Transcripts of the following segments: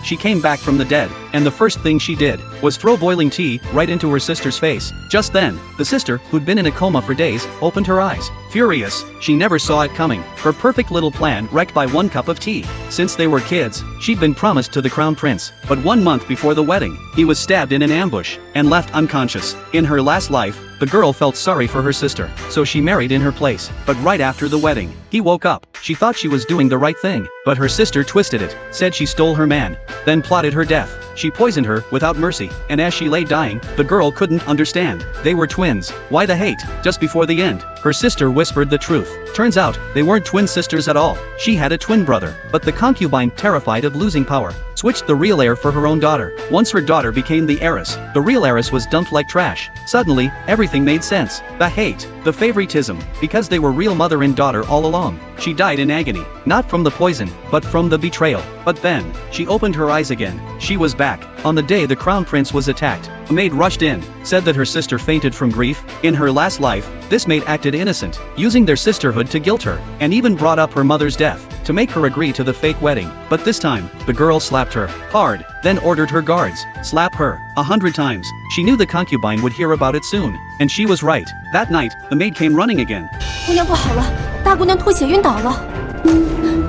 she came back from the dead, and the first thing she did was throw boiling tea right into her sister's face. Just then, the sister, who'd been in a coma for days, opened her eyes. Furious, she never saw it coming. Her perfect little plan wrecked by one cup of tea. Since they were kids, she'd been promised to the crown prince, but 1 month before the wedding, he was stabbed in an ambush and left unconscious. In her last life, the girl felt sorry for her sister, so she married in her place. But right after the wedding, he woke up. She thought she was doing the right thing, but her sister twisted it, said she stole her man, then plotted her death. She poisoned her without mercy, and as she lay dying, the girl couldn't understand. They were twins. Why the hate? Just before the end, her sister whispered the truth. Turns out, they weren't twin sisters at all. She had a twin brother, but the concubine, terrified of losing power, switched the real heir for her own daughter. Once her daughter became the heiress, the real heiress was dumped like trash. Suddenly, everything made sense. The hate, the favoritism, because they were real mother and daughter all along. She died in agony, not from the poison, but from the betrayal. But then, she opened her eyes again. She was back. On the day the crown prince was attacked, a maid rushed in, said that her sister fainted from grief. In her last life, this maid acted innocent, using their sisterhood to guilt her, and even brought up her mother's death, to make her agree to the fake wedding. But this time, the girl slapped her hard, then ordered her guards, slap her 100 times. She knew the concubine would hear about it soon, and she was right. That night, the maid came running again. 姑娘不好了，大姑娘吐血晕倒了。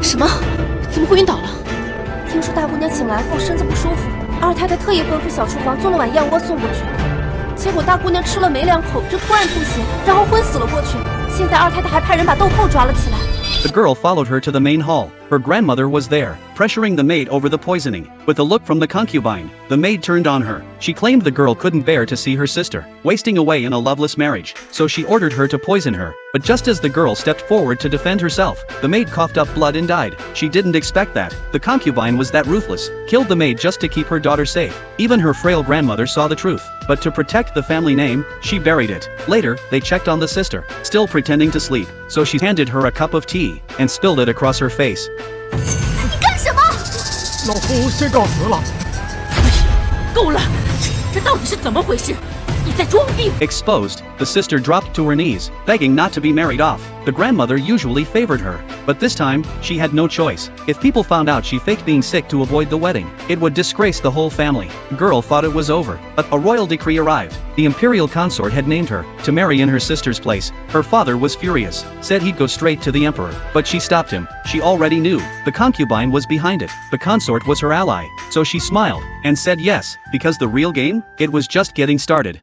什么？怎么会晕倒了？听说大姑娘醒来后身子不舒服，二太太特意吩咐小厨房做了碗燕窝送过去，结果大姑娘吃了没2口就突然吐血，然后昏死了过去。现在二太太还派人把豆蔻抓了起来。The girl followed her to the main hall. Her grandmother was there, pressuring the maid over the poisoning. With a look from the concubine, the maid turned on her. She claimed the girl couldn't bear to see her sister wasting away in a loveless marriage, so she ordered her to poison her. But just as the girl stepped forward to defend herself, the maid coughed up blood and died. She didn't expect that. The concubine was that ruthless, killed the maid just to keep her daughter safe. Even her frail grandmother saw the truth, but to protect the family name, she buried it. Later, they checked on the sister, still pretending to sleep, so she handed her a cup of tea and spilled it across her face. 你干什么？老夫先告辞了。够了，这到底是怎么回事？你在装病。 Exposed, the sister dropped to her knees, begging not to be married off. The grandmother usually favored her, but this time, she had no choice. If people found out she faked being sick to avoid the wedding, it would disgrace the whole family. The girl thought it was over, but a royal decree arrived. The imperial consort had named her to marry in her sister's place. Her father was furious, said he'd go straight to the emperor, but she stopped him. She already knew the concubine was behind it. The consort was her ally, so she smiled and said yes, because the real game, it was just getting started.